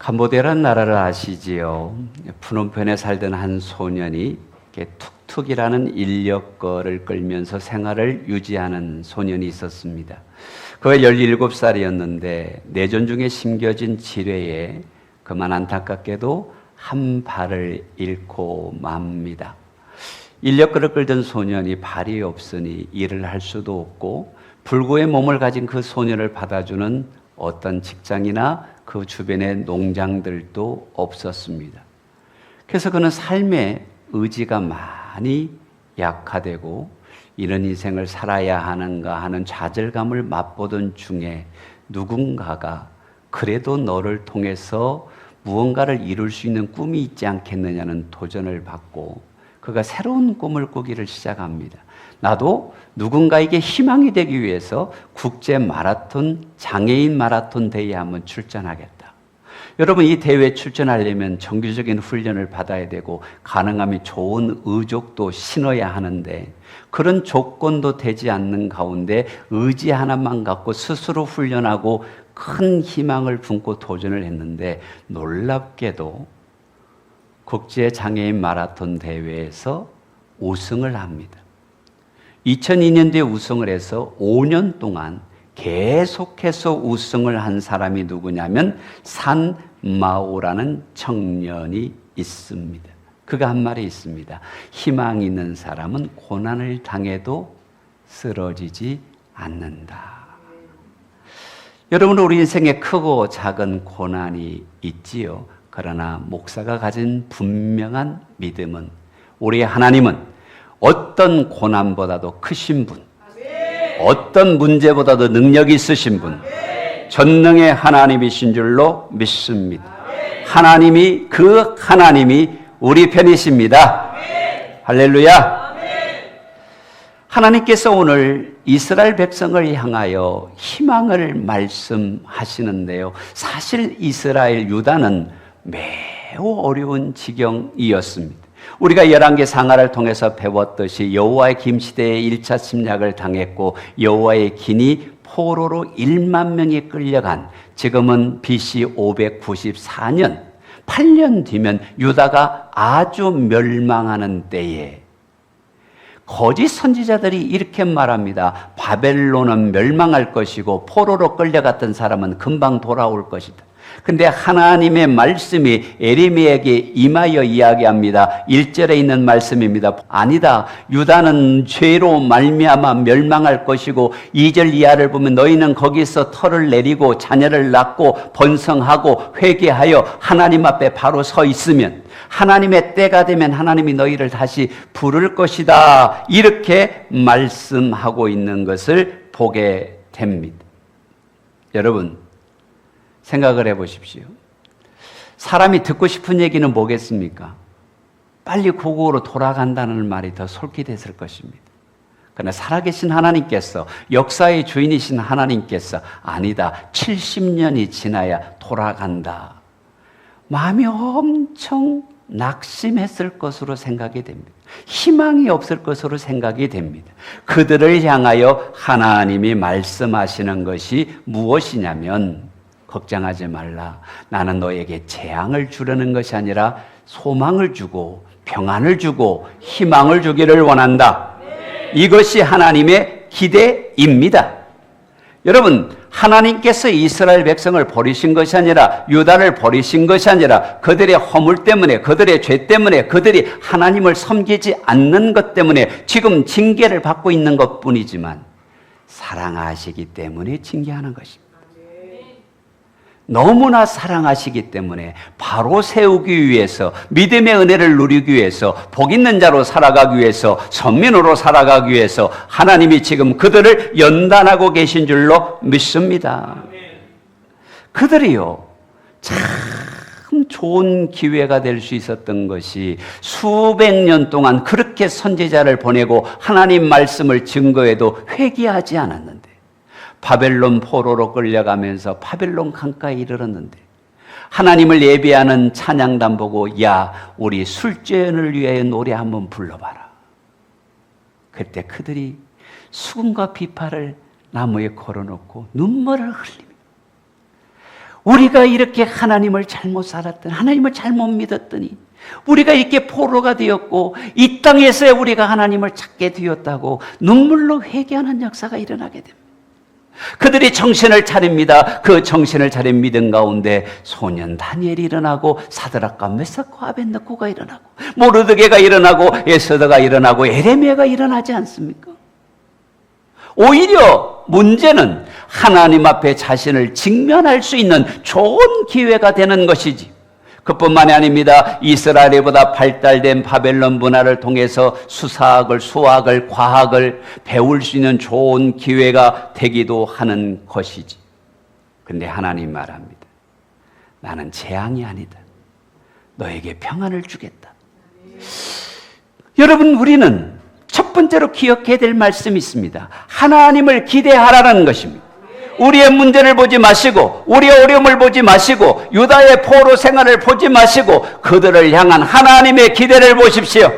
캄보디아라는 나라를 아시지요? 푸놈펜에 살던 한 소년이 툭툭이라는 인력거를 끌면서 생활을 유지하는 소년이 있었습니다. 그가 17살이었는데 내전 중에 심겨진 지뢰에 그만 안타깝게도 한 발을 잃고 맙니다. 인력거를 끌던 소년이 발이 없으니 일을 할 수도 없고 불구의 몸을 가진 그 소년을 받아주는 어떤 직장이나 그 주변의 농장들도 없었습니다. 그래서 그는 삶의 의지가 많이 약화되고 이런 인생을 살아야 하는가 하는 좌절감을 맛보던 중에 누군가가 그래도 너를 통해서 무언가를 이룰 수 있는 꿈이 있지 않겠느냐는 도전을 받고 그가 새로운 꿈을 꾸기를 시작합니다. 나도 누군가에게 희망이 되기 위해서 국제 마라톤, 장애인 마라톤 대회에 한번 출전하겠다. 여러분, 이 대회에 출전하려면 정규적인 훈련을 받아야 되고 가능하면 좋은 의족도 신어야 하는데 그런 조건도 되지 않는 가운데 의지 하나만 갖고 스스로 훈련하고 큰 희망을 품고 도전을 했는데 놀랍게도 국제 장애인 마라톤 대회에서 우승을 합니다. 2002년도에 우승을 해서 5년 동안 계속해서 우승을 한 사람이 누구냐면 산마오라는 청년이 있습니다. 그가 한 말이 있습니다. 희망 있는 사람은 고난을 당해도 쓰러지지 않는다. 여러분, 우리 인생에 크고 작은 고난이 있지요. 그러나 목사가 가진 분명한 믿음은 우리 하나님은 어떤 고난보다도 크신 분, 어떤 문제보다도 능력이 있으신 분, 전능의 하나님이신 줄로 믿습니다. 하나님이 우리 편이십니다. 할렐루야. 하나님께서 오늘 이스라엘 백성을 향하여 희망을 말씀하시는데요. 사실 이스라엘 유다는 매우 어려운 지경이었습니다. 우리가 열왕기 상하를 통해서 배웠듯이 여호와의 김시대에 1차 침략을 당했고 여호와의 긴이 포로로 1만 명이 끌려간 지금은 BC 594년 8년 뒤면 유다가 아주 멸망하는 때에 거짓 선지자들이 이렇게 말합니다. 바벨론은 멸망할 것이고 포로로 끌려갔던 사람은 금방 돌아올 것이다. 근데 하나님의 말씀이 에레미야에게 임하여 이야기합니다. 1절에 있는 말씀입니다. 아니다. 유다는 죄로 말미암아 멸망할 것이고 2절 이하를 보면 너희는 거기서 털을 내리고 자녀를 낳고 번성하고 회개하여 하나님 앞에 바로 서 있으면 하나님의 때가 되면 하나님이 너희를 다시 부를 것이다. 이렇게 말씀하고 있는 것을 보게 됩니다. 여러분, 생각을 해보십시오. 사람이 듣고 싶은 얘기는 뭐겠습니까? 빨리 고국으로 돌아간다는 말이 더 솔깃했을 것입니다. 그러나 살아계신 하나님께서, 역사의 주인이신 하나님께서 아니다, 70년이 지나야 돌아간다. 마음이 엄청 낙심했을 것으로 생각이 됩니다. 희망이 없을 것으로 생각이 됩니다. 그들을 향하여 하나님이 말씀하시는 것이 무엇이냐면 걱정하지 말라. 나는 너에게 재앙을 주려는 것이 아니라 소망을 주고 평안을 주고 희망을 주기를 원한다. 이것이 하나님의 기대입니다. 여러분, 하나님께서 이스라엘 백성을 버리신 것이 아니라 유다를 버리신 것이 아니라 그들의 허물 때문에 그들의 죄 때문에 그들이 하나님을 섬기지 않는 것 때문에 지금 징계를 받고 있는 것뿐이지만 사랑하시기 때문에 징계하는 것입니다. 너무나 사랑하시기 때문에 바로 세우기 위해서 믿음의 은혜를 누리기 위해서 복 있는 자로 살아가기 위해서 선민으로 살아가기 위해서 하나님이 지금 그들을 연단하고 계신 줄로 믿습니다. 그들이요 참 좋은 기회가 될 수 있었던 것이 수백 년 동안 그렇게 선지자를 보내고 하나님 말씀을 증거해도 회개하지 않았는데 바벨론 포로로 끌려가면서 바벨론 강가에 이르렀는데 하나님을 예배하는 찬양단 보고 야 우리 술죄연을 위하여 노래 한번 불러봐라. 그때 그들이 수금과 비파를 나무에 걸어놓고 눈물을 흘립니다. 우리가 이렇게 하나님을 잘못 살았더니, 하나님을 잘못 믿었더니, 우리가 이렇게 포로가 되었고 이 땅에서 우리가 하나님을 찾게 되었다고 눈물로 회개하는 역사가 일어나게 됩니다. 그들이 정신을 차립니다. 그 정신을 차린 믿음 가운데 소년 다니엘이 일어나고 사드락과 메삭과 아벳느고가 일어나고 모르드게가 일어나고 에스더가 일어나고 에레미야가 일어나지 않습니까? 오히려 문제는 하나님 앞에 자신을 직면할 수 있는 좋은 기회가 되는 것이지, 그뿐만이 아닙니다. 이스라엘보다 발달된 바벨론 문화를 통해서 수사학을, 수학을, 과학을 배울 수 있는 좋은 기회가 되기도 하는 것이지. 근데 하나님 말합니다. 나는 재앙이 아니다. 너에게 평안을 주겠다. 여러분, 우리는 첫 번째로 기억해야 될 말씀이 있습니다. 하나님을 기대하라는 것입니다. 우리의 문제를 보지 마시고 우리의 어려움을 보지 마시고 유다의 포로 생활을 보지 마시고 그들을 향한 하나님의 기대를 보십시오.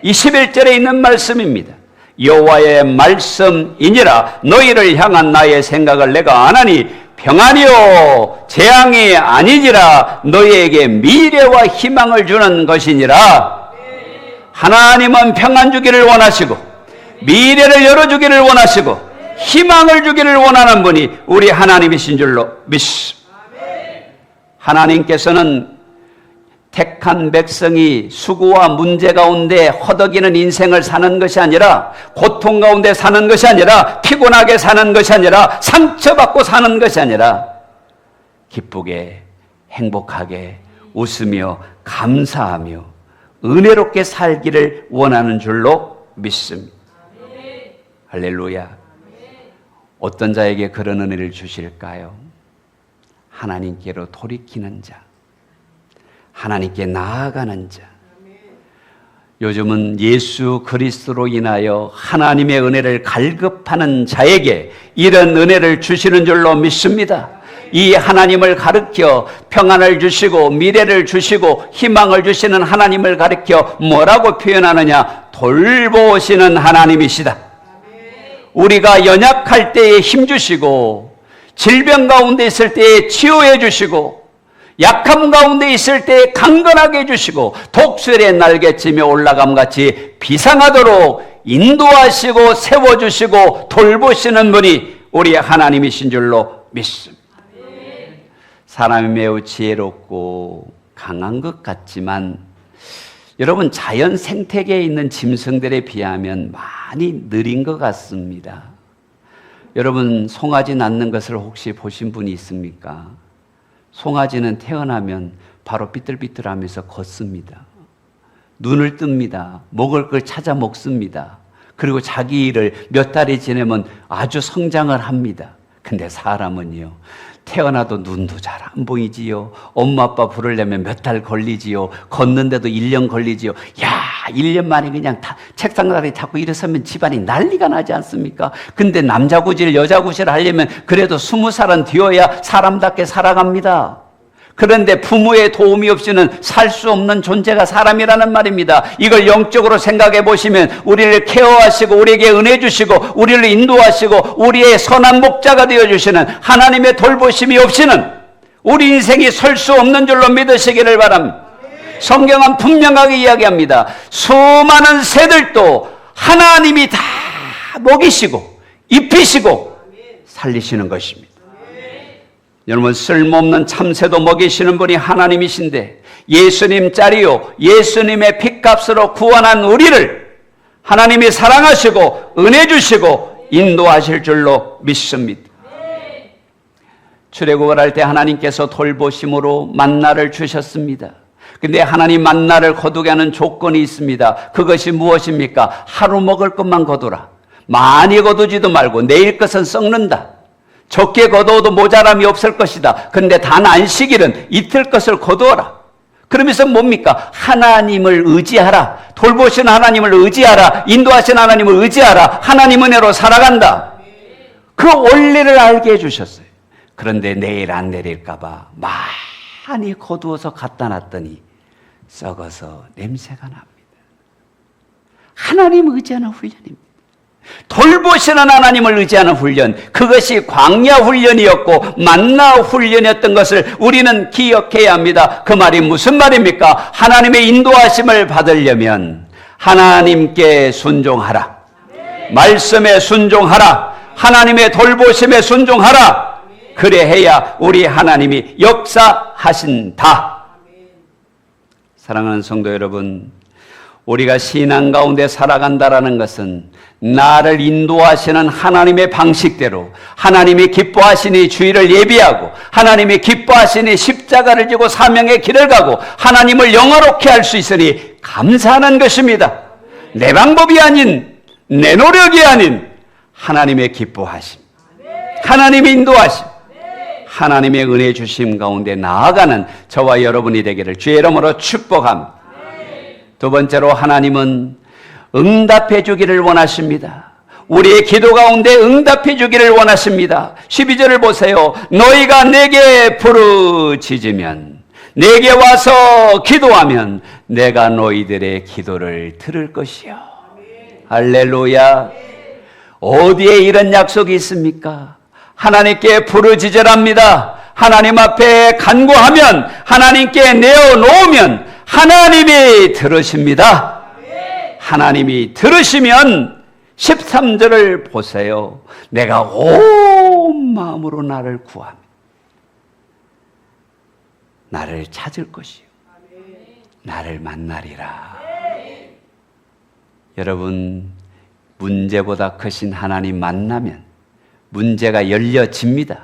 21절에 있는 말씀입니다. 여호와의 말씀이니라. 너희를 향한 나의 생각을 내가 아나니 평안이요 재앙이 아니니라. 너희에게 미래와 희망을 주는 것이니라. 하나님은 평안 주기를 원하시고 미래를 열어주기를 원하시고 희망을 주기를 원하는 분이 우리 하나님이신 줄로 믿습니다. 하나님께서는 택한 백성이 수고와 문제 가운데 허덕이는 인생을 사는 것이 아니라, 고통 가운데 사는 것이 아니라, 피곤하게 사는 것이 아니라, 상처받고 사는 것이 아니라 기쁘게 행복하게 웃으며 감사하며 은혜롭게 살기를 원하는 줄로 믿습니다. 할렐루야. 어떤 자에게 그런 은혜를 주실까요? 하나님께로 돌이키는 자, 하나님께 나아가는 자. 요즘은 예수 그리스도로 인하여 하나님의 은혜를 갈급하는 자에게 이런 은혜를 주시는 줄로 믿습니다. 이 하나님을 가르쳐 평안을 주시고 미래를 주시고 희망을 주시는 하나님을 가르쳐 뭐라고 표현하느냐? 돌보시는 하나님이시다. 우리가 연약할 때에 힘주시고 질병 가운데 있을 때에 치유해 주시고 약함 가운데 있을 때에 강건하게 해주시고 독수리의 날개치며 올라감같이 비상하도록 인도하시고 세워주시고 돌보시는 분이 우리 하나님이신 줄로 믿습니다. 사람이 매우 지혜롭고 강한 것 같지만 여러분, 자연 생태계에 있는 짐승들에 비하면 많이 느린 것 같습니다. 여러분, 송아지 낳는 것을 혹시 보신 분이 있습니까? 송아지는 태어나면 바로 삐뚤삐뚤하면서 걷습니다. 눈을 뜹니다. 먹을 걸 찾아 먹습니다. 그리고 자기 일을 몇 달이 지나면 아주 성장을 합니다. 근데 사람은요, 태어나도 눈도 잘 안 보이지요. 엄마 아빠 부르려면 몇 달 걸리지요. 걷는데도 1년 걸리지요. 야, 1년 만에 그냥 책상다리 잡고 일어서면 집안이 난리가 나지 않습니까? 근데 남자 구질 여자 구질 하려면 그래도 20살은 되어야 사람답게 살아갑니다. 그런데 부모의 도움이 없이는 살 수 없는 존재가 사람이라는 말입니다. 이걸 영적으로 생각해 보시면 우리를 케어하시고 우리에게 은혜 주시고 우리를 인도하시고 우리의 선한 목자가 되어주시는 하나님의 돌보심이 없이는 우리 인생이 설 수 없는 줄로 믿으시기를 바랍니다. 성경은 분명하게 이야기합니다. 수많은 새들도 하나님이 다 먹이시고 입히시고 살리시는 것입니다. 여러분, 쓸모없는 참새도 먹이시는 분이 하나님이신데 예수님 짤이요 예수님의 피값으로 구원한 우리를 하나님이 사랑하시고 은혜 주시고 인도하실 줄로 믿습니다. 출애굽을 할 때 하나님께서 돌보심으로 만나를 주셨습니다. 근데 하나님 만나를 거두게 하는 조건이 있습니다. 그것이 무엇입니까? 하루 먹을 것만 거두라. 많이 거두지도 말고 내일 것은 썩는다. 적게 거두어도 모자람이 없을 것이다. 그런데 단 안식일은 이틀 것을 거두어라. 그러면서 뭡니까? 하나님을 의지하라. 돌보시는 하나님을 의지하라. 인도하시는 하나님을 의지하라. 하나님 은혜로 살아간다. 그 원리를 알게 해주셨어요. 그런데 내일 안 내릴까 봐 많이 거두어서 갖다 놨더니 썩어서 냄새가 납니다. 하나님 의지하는 훈련입니다. 돌보시는 하나님을 의지하는 훈련, 그것이 광야 훈련이었고 만나 훈련이었던 것을 우리는 기억해야 합니다. 그 말이 무슨 말입니까? 하나님의 인도하심을 받으려면 하나님께 순종하라, 말씀에 순종하라, 하나님의 돌보심에 순종하라. 그래 해야 우리 하나님이 역사하신다. 사랑하는 성도 여러분, 우리가 신앙 가운데 살아간다라는 것은 나를 인도하시는 하나님의 방식대로, 하나님이 기뻐하시니 주의를 예비하고, 하나님이 기뻐하시니 십자가를 지고 사명의 길을 가고, 하나님을 영화롭게 할 수 있으니 감사하는 것입니다. 내 방법이 아닌, 내 노력이 아닌 하나님의 기뻐하심, 하나님의 인도하심, 하나님의 은혜 주심 가운데 나아가는 저와 여러분이 되기를 주의 이름으로 축복합니다. 두 번째로, 하나님은 응답해 주기를 원하십니다. 우리의 기도 가운데 응답해 주기를 원하십니다. 12절을 보세요. 너희가 내게 부르짖으면, 내게 와서 기도하면 내가 너희들의 기도를 들을 것이요. 할렐루야. 어디에 이런 약속이 있습니까? 하나님께 부르짖으랍니다. 하나님 앞에 간구하면, 하나님께 내어놓으면 하나님이 들으십니다. 하나님이 들으시면 13절을 보세요. 내가 온 마음으로 나를 구하며 나를 찾을 것이요 나를 만나리라. 여러분, 문제보다 크신 하나님 만나면 문제가 열려집니다.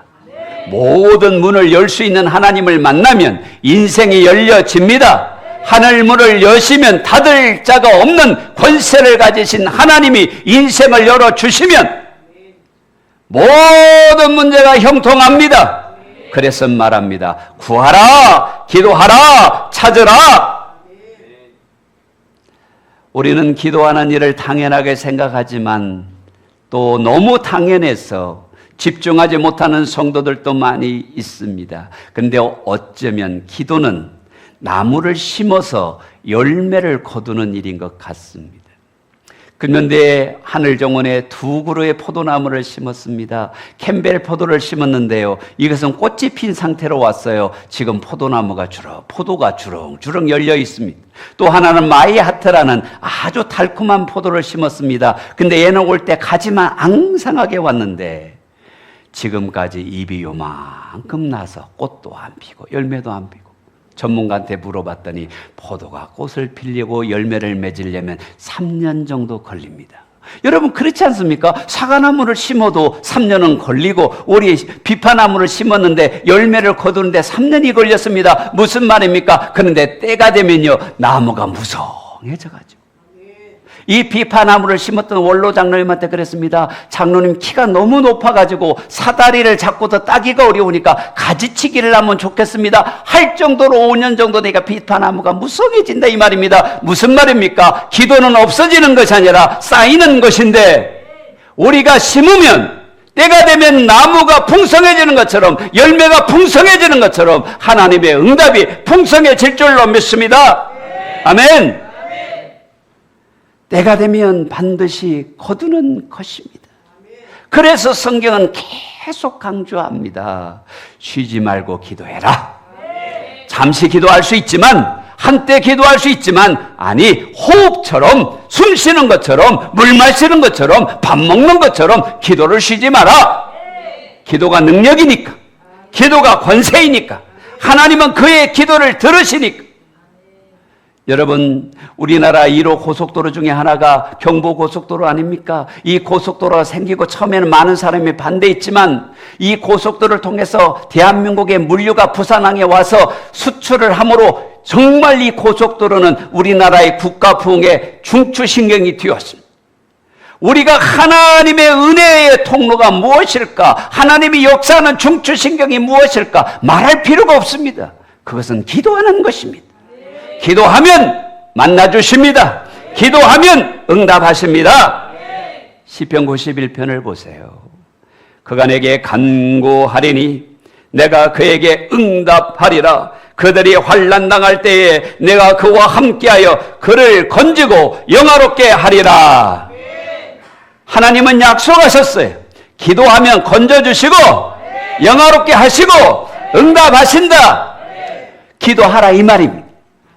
모든 문을 열 수 있는 하나님을 만나면 인생이 열려집니다. 하늘 문을 여시면 닫을 자가 없는 권세를 가지신 하나님이 인생을 열어주시면 모든 문제가 형통합니다. 그래서 말합니다. 구하라, 기도하라, 찾으라. 우리는 기도하는 일을 당연하게 생각하지만 또 너무 당연해서 집중하지 못하는 성도들도 많이 있습니다. 그런데 어쩌면 기도는 나무를 심어서 열매를 거두는 일인 것 같습니다. 그런데 하늘정원에 2그루의 포도나무를 심었습니다. 캠벨 포도를 심었는데요, 이것은 꽃이 핀 상태로 왔어요. 지금 포도가 주렁주렁 열려 있습니다. 또 하나는 마이하트라는 아주 달콤한 포도를 심었습니다. 근데 얘는 올 때 가지만 앙상하게 왔는데 지금까지 잎이 요만큼 나서 꽃도 안 피고 열매도 안 피고, 전문가한테 물어봤더니 포도가 꽃을 피려고 열매를 맺으려면 3년 정도 걸립니다. 여러분, 그렇지 않습니까? 사과나무를 심어도 3년은 걸리고, 우리 비파나무를 심었는데 열매를 거두는데 3년이 걸렸습니다. 무슨 말입니까? 그런데 때가 되면요, 나무가 무성해져가지고. 이 비파나무를 심었던 원로 장로님한테 그랬습니다. 장로님, 키가 너무 높아가지고 사다리를 잡고도 따기가 어려우니까 가지치기를 하면 좋겠습니다. 할 정도로 5년 정도 되니까 비파나무가 무성해진다, 이 말입니다. 무슨 말입니까? 기도는 없어지는 것이 아니라 쌓이는 것인데, 우리가 심으면 때가 되면 나무가 풍성해지는 것처럼, 열매가 풍성해지는 것처럼 하나님의 응답이 풍성해질 줄로 믿습니다. 아멘. 때가 되면 반드시 거두는 것입니다. 그래서 성경은 계속 강조합니다. 쉬지 말고 기도해라. 잠시 기도할 수 있지만, 한때 기도할 수 있지만, 아니, 호흡처럼, 숨 쉬는 것처럼, 물 마시는 것처럼, 밥 먹는 것처럼 기도를 쉬지 마라. 기도가 능력이니까, 기도가 권세이니까, 하나님은 그의 기도를 들으시니까. 여러분, 우리나라 1호 고속도로 중에 하나가 경부고속도로 아닙니까? 이 고속도로가 생기고 처음에는 많은 사람이 반대했지만, 이 고속도로를 통해서 대한민국의 물류가 부산항에 와서 수출을 함으로 정말 이 고속도로는 우리나라의 국가 부흥의 중추신경이 되었습니다. 우리가 하나님의 은혜의 통로가 무엇일까? 하나님이 역사하는 중추신경이 무엇일까? 말할 필요가 없습니다. 그것은 기도하는 것입니다. 기도하면 만나주십니다. 기도하면 응답하십니다. 시편 91편을 보세요. 그가 내게 간구하리니 내가 그에게 응답하리라. 그들이 환난 당할 때에 내가 그와 함께하여 그를 건지고 영화롭게 하리라. 하나님은 약속하셨어요. 기도하면 건져주시고 영화롭게 하시고 응답하신다. 기도하라 이 말입니다.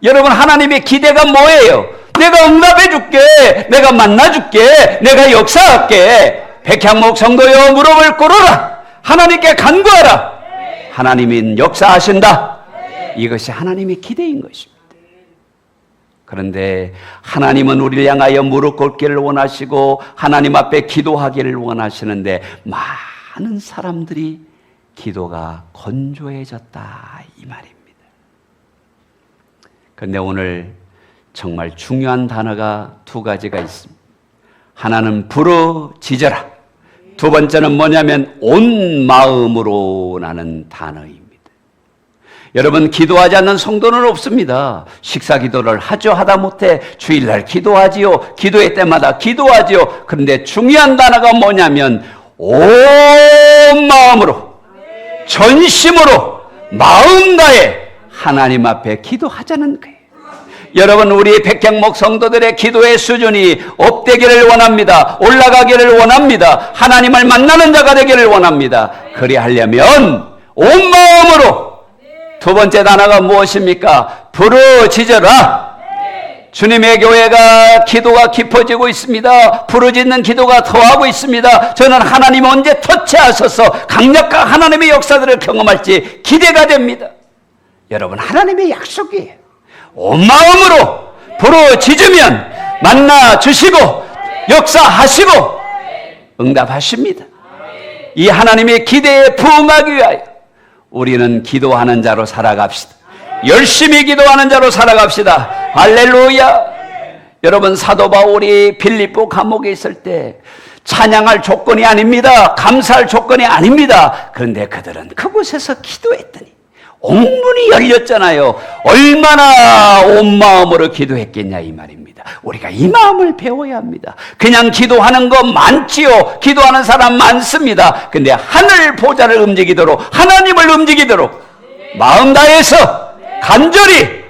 여러분, 하나님의 기대가 뭐예요? 내가 응답해 줄게, 내가 만나 줄게, 내가 역사할게. 백향목 성도여 무릎을 꿇어라. 하나님께 간구하라. 하나님은 역사하신다. 이것이 하나님의 기대인 것입니다. 그런데 하나님은 우리를 향하여 무릎 꿇기를 원하시고 하나님 앞에 기도하기를 원하시는데 많은 사람들이 기도가 건조해졌다 이 말입니다. 그런데 오늘 정말 중요한 단어가 두 가지가 있습니다. 하나는 부르짖어라. 두 번째는 뭐냐면 온 마음으로라는 단어입니다. 여러분, 기도하지 않는 성도는 없습니다. 식사 기도를 하죠. 하다못해 주일날 기도하지요. 기도회 때마다 기도하지요. 그런데 중요한 단어가 뭐냐면 온 마음으로, 전심으로, 마음 다해 하나님 앞에 기도하자는 거예요. 여러분, 우리 백향목 성도들의 기도의 수준이 업되기를 원합니다. 올라가기를 원합니다. 하나님을 만나는 자가 되기를 원합니다. 그리하려면 온 마음으로. 두 번째 단어가 무엇입니까? 부르짖어라. 주님의 교회가 기도가 깊어지고 있습니다. 부르짖는 기도가 더하고 있습니다. 저는 하나님 언제 터치하셔서 강력한 하나님의 역사들을 경험할지 기대가 됩니다. 여러분, 하나님의 약속이에요. 온 마음으로 부르짖으면 만나 주시고 역사하시고 응답하십니다. 이 하나님의 기대에 부응하기 위하여 우리는 기도하는 자로 살아갑시다. 열심히 기도하는 자로 살아갑시다. 할렐루야. 여러분, 사도 바울이 빌립보 감옥에 있을 때 찬양할 조건이 아닙니다. 감사할 조건이 아닙니다. 그런데 그들은 그곳에서 기도했더니 옥문이 열렸잖아요. 얼마나 온 마음으로 기도했겠냐 이 말입니다. 우리가 이 마음을 배워야 합니다. 그냥 기도하는 거 많지요. 기도하는 사람 많습니다. 근데 하늘 보좌를 움직이도록, 하나님을 움직이도록 마음 다해서 간절히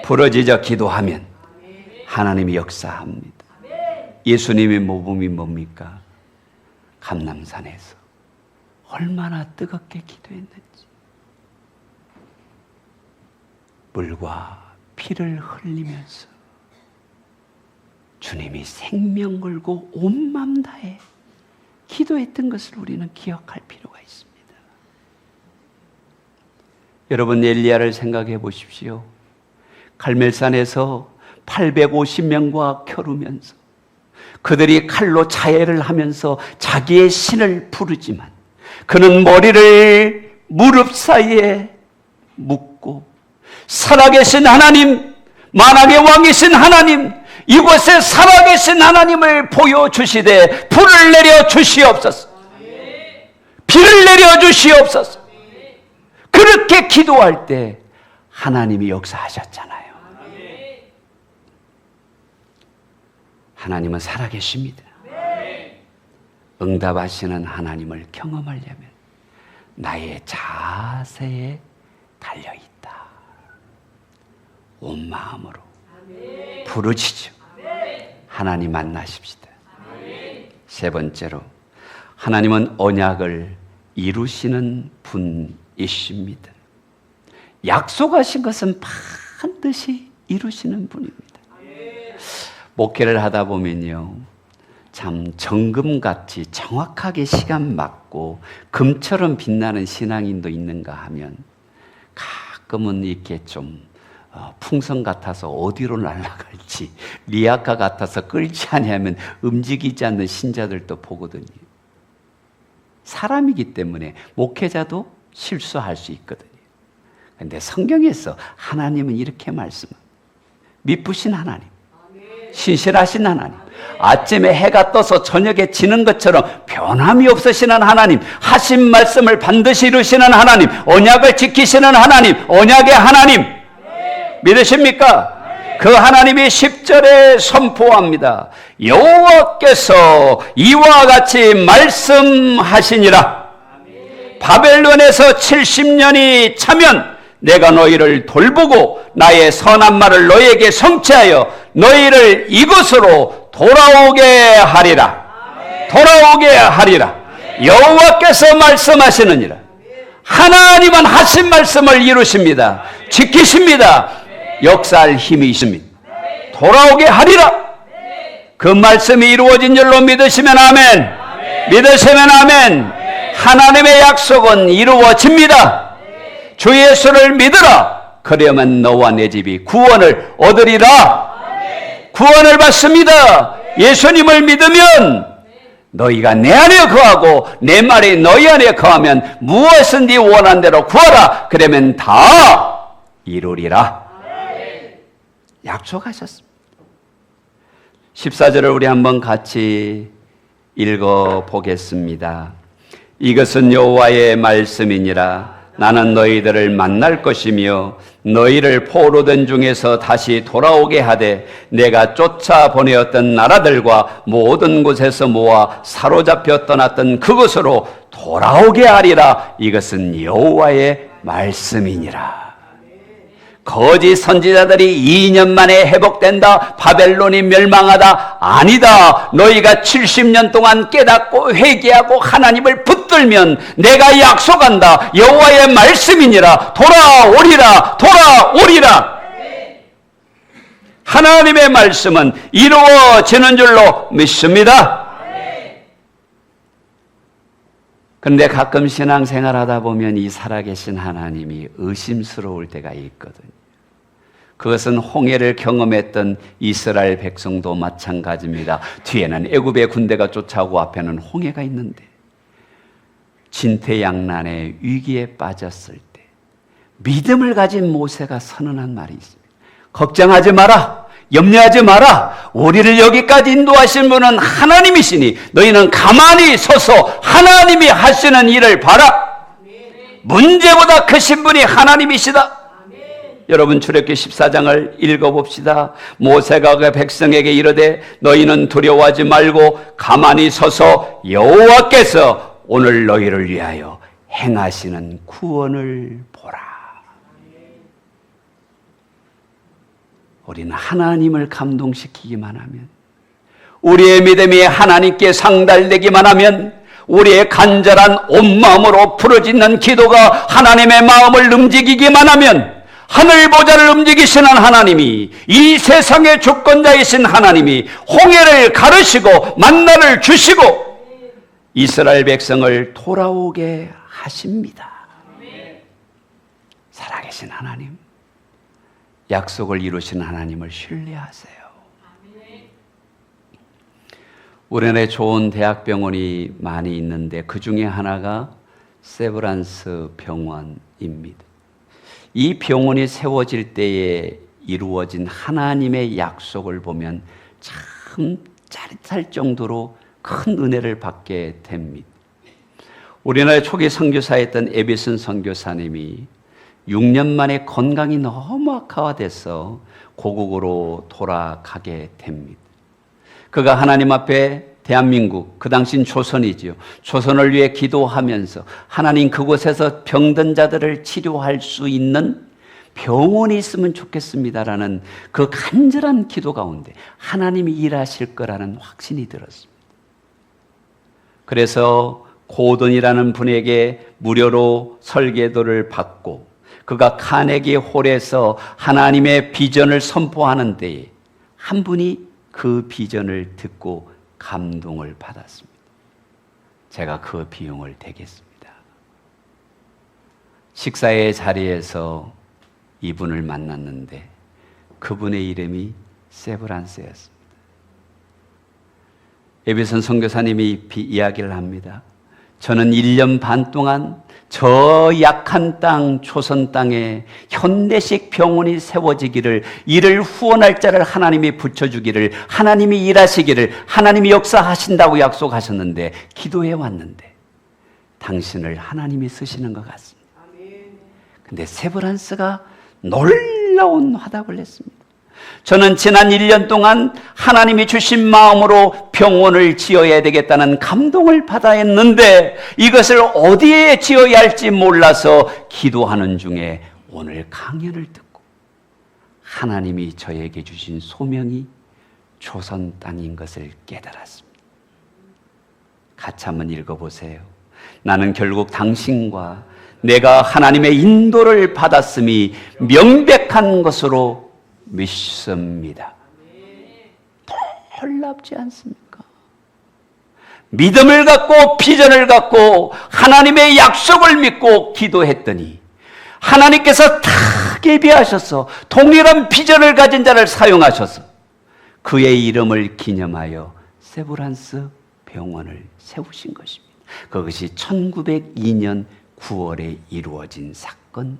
부르짖어 기도하면 하나님이 역사합니다. 예수님의 모범이 뭡니까? 감람산에서 얼마나 뜨겁게 기도했는지. 물과 피를 흘리면서 주님이 생명 걸고 온 마음 다해 기도했던 것을 우리는 기억할 필요가 있습니다. 여러분, 엘리야를 생각해 보십시오. 갈멜산에서 850명과 겨루면서 그들이 칼로 자해를 하면서 자기의 신을 부르지만 그는 머리를 무릎 사이에 묶고 살아계신 하나님, 만왕의 왕이신 하나님, 이곳에 살아계신 하나님을 보여주시되 불을 내려 주시옵소서, 비를 내려 주시옵소서. 그렇게 기도할 때 하나님이 역사하셨잖아요. 하나님은 살아계십니다. 응답하시는 하나님을 경험하려면 나의 자세에 달려있다. 온 마음으로 부르짖어 하나님 만나십시다. 세 번째로, 하나님은 언약을 이루시는 분이십니다. 약속하신 것은 반드시 이루시는 분입니다. 목회를 하다 보면요, 참 정금같이 정확하게 시간 맞고 금처럼 빛나는 신앙인도 있는가 하면 가끔은 이렇게 좀 풍선 같아서 어디로 날아갈지, 리아카 같아서 끌지 않으면 움직이지 않는 신자들도 보거든요. 사람이기 때문에 목회자도 실수할 수 있거든요. 그런데 성경에서 하나님은 이렇게 말씀합니다. 미쁘신 하나님, 신실하신 하나님, 아침에 해가 떠서 저녁에 지는 것처럼 변함이 없으시는 하나님, 하신 말씀을 반드시 이루시는 하나님, 언약을 지키시는 하나님, 언약의 하나님 믿으십니까? 그 하나님이 10절에 선포합니다. 여호와께서 이와 같이 말씀하시니라. 바벨론에서 70년이 차면 내가 너희를 돌보고 나의 선한 말을 너희에게 성취하여 너희를 이곳으로 돌아오게 하리라. 돌아오게 하리라. 여호와께서 말씀하시느니라. 하나님은 하신 말씀을 이루십니다. 지키십니다. 역사할 힘이 있습니다. 돌아오게 하리라. 그 말씀이 이루어진 줄로 믿으시면 아멘. 믿으시면 아멘. 하나님의 약속은 이루어집니다. 주 예수를 믿으라. 그러면 너와 내 집이 구원을 얻으리라. 구원을 받습니다. 예수님을 믿으면 너희가 내 안에 거하고 내 말이 너희 안에 거하면 무엇은 네 원한 대로 구하라. 그러면 다 이루리라. 약속하셨습니다. 14절을 우리 한번 같이 읽어보겠습니다. 이것은 여호와의 말씀이니라. 나는 너희들을 만날 것이며 너희를 포로된 중에서 다시 돌아오게 하되 내가 쫓아보내었던 나라들과 모든 곳에서 모아 사로잡혀 떠났던 그곳으로 돌아오게 하리라. 이것은 여호와의 말씀이니라. 거짓 선지자들이 2년 만에 회복된다, 바벨론이 멸망하다, 아니다. 너희가 70년 동안 깨닫고 회개하고 하나님을 붙들면 내가 약속한다. 여호와의 말씀이니라. 돌아오리라. 돌아오리라. 하나님의 말씀은 이루어지는 줄로 믿습니다. 그런데 가끔 신앙생활 하다 보면 이 살아계신 하나님이 의심스러울 때가 있거든요. 그것은 홍해를 경험했던 이스라엘 백성도 마찬가지입니다. 뒤에는 애굽의 군대가 쫓아오고 앞에는 홍해가 있는데 진퇴양난의 위기에 빠졌을 때 믿음을 가진 모세가 선언한 말이 있습니다. 걱정하지 마라. 염려하지 마라. 우리를 여기까지 인도하신 분은 하나님이시니 너희는 가만히 서서 하나님이 하시는 일을 봐라. 문제보다 크신 분이 하나님이시다. 여러분 출애굽기 14장을 읽어봅시다. 모세가 그 백성에게 이르되 너희는 두려워하지 말고 가만히 서서 여호와께서 오늘 너희를 위하여 행하시는 구원을 보라. 우리는 하나님을 감동시키기만 하면, 우리의 믿음이 하나님께 상달되기만 하면, 우리의 간절한 온 마음으로 부르짖는 기도가 하나님의 마음을 움직이기만 하면, 하늘 보좌를 움직이시는 하나님이, 이 세상의 주권자이신 하나님이 홍해를 가르시고 만나를 주시고 이스라엘 백성을 돌아오게 하십니다. 살아계신 하나님, 약속을 이루시는 하나님을 신뢰하세요. 우리나라에 좋은 대학병원이 많이 있는데 그 중에 하나가 세브란스 병원입니다. 이 병원이 세워질 때에 이루어진 하나님의 약속을 보면 참 짜릿할 정도로 큰 은혜를 받게 됩니다. 우리나라의 초기 선교사였던 에비슨 선교사님이 6년 만에 건강이 너무 악화돼서 고국으로 돌아가게 됩니다. 그가 하나님 앞에 대한민국, 그 당시는 조선이지요. 조선을 위해 기도하면서 하나님 그곳에서 병든 자들을 치료할 수 있는 병원이 있으면 좋겠습니다라는 그 간절한 기도 가운데 하나님이 일하실 거라는 확신이 들었습니다. 그래서 고든이라는 분에게 무료로 설계도를 받고 그가 카네기 홀에서 하나님의 비전을 선포하는 데에 한 분이 그 비전을 듣고 감동을 받았습니다. 제가 그 비용을 대겠습니다. 식사의 자리에서 이분을 만났는데 그분의 이름이 세브란스였습니다. 에베손 선교사님이 이야기를 합니다. 저는 1년 반 동안 저 약한 땅, 조선 땅에 현대식 병원이 세워지기를, 이를 후원할 자를 하나님이 붙여주기를, 하나님이 일하시기를, 하나님이 역사하신다고 약속하셨는데 기도해 왔는데 당신을 하나님이 쓰시는 것 같습니다. 근데 세브란스가 놀라운 화답을 했습니다. 저는 지난 1년 동안 하나님이 주신 마음으로 병원을 지어야 되겠다는 감동을 받아 했는데 이것을 어디에 지어야 할지 몰라서 기도하는 중에 오늘 강연을 듣고 하나님이 저에게 주신 소명이 조선 땅인 것을 깨달았습니다. 같이 한번 읽어보세요. 나는 결국 당신과 내가 하나님의 인도를 받았음이 명백한 것으로 믿습니다. 놀랍지 않습니까? 믿음을 갖고 비전을 갖고 하나님의 약속을 믿고 기도했더니 하나님께서 다 예비하셔서 동일한 비전을 가진 자를 사용하셔서 그의 이름을 기념하여 세브란스 병원을 세우신 것입니다. 그것이 1902년 9월에 이루어진 사건입니다.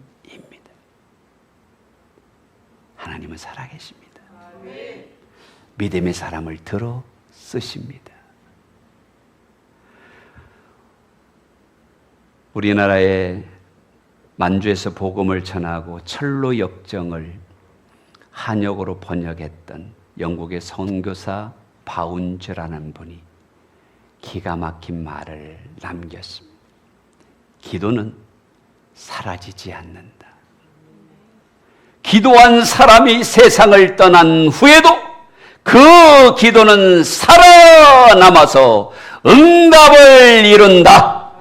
하나님은 살아계십니다. 믿음의 사람을 들어 쓰십니다. 우리나라의 만주에서 복음을 전하고 철로 역정을 한역으로 번역했던 영국의 선교사 바운즈라는 분이 기가 막힌 말을 남겼습니다. 기도는 사라지지 않는다. 기도한 사람이 세상을 떠난 후에도 그 기도는 살아남아서 응답을 이룬다.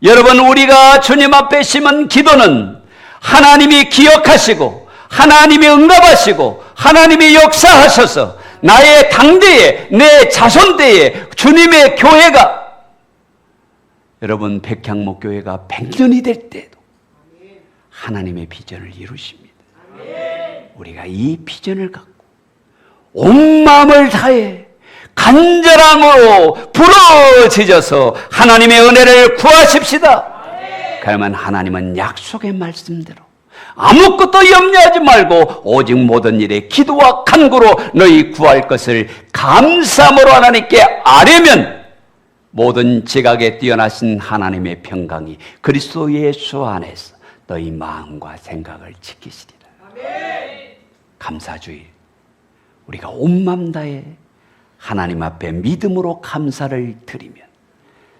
여러분, 우리가 주님 앞에 심은 기도는 하나님이 기억하시고 하나님이 응답하시고 하나님이 역사하셔서 나의 당대에 내 자손대에 주님의 교회가, 여러분 백향목교회가 100년이 될 때도 하나님의 비전을 이루십니다. 우리가 이 비전을 갖고 온 마음을 다해 간절함으로 부르짖어서 하나님의 은혜를 구하십시다. 그러면 하나님은 약속의 말씀대로 아무것도 염려하지 말고 오직 모든 일에 기도와 간구로 너희 구할 것을 감사함으로 하나님께 아뢰면 모든 지각에 뛰어나신 하나님의 평강이 그리스도 예수 안에서 너희 마음과 생각을 지키시리라. 감사주의, 우리가 온 마음 다해 하나님 앞에 믿음으로 감사를 드리면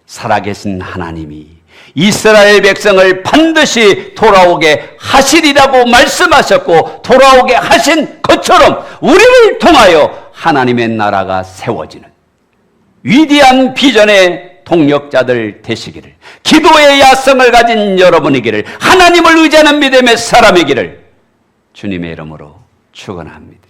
살아계신 하나님이 이스라엘 백성을 반드시 돌아오게 하시리라고 말씀하셨고 돌아오게 하신 것처럼 우리를 통하여 하나님의 나라가 세워지는 위대한 비전의 동력자들 되시기를, 기도의 야성을 가진 여러분이기를, 하나님을 의지하는 믿음의 사람이기를 주님의 이름으로 축원합니다.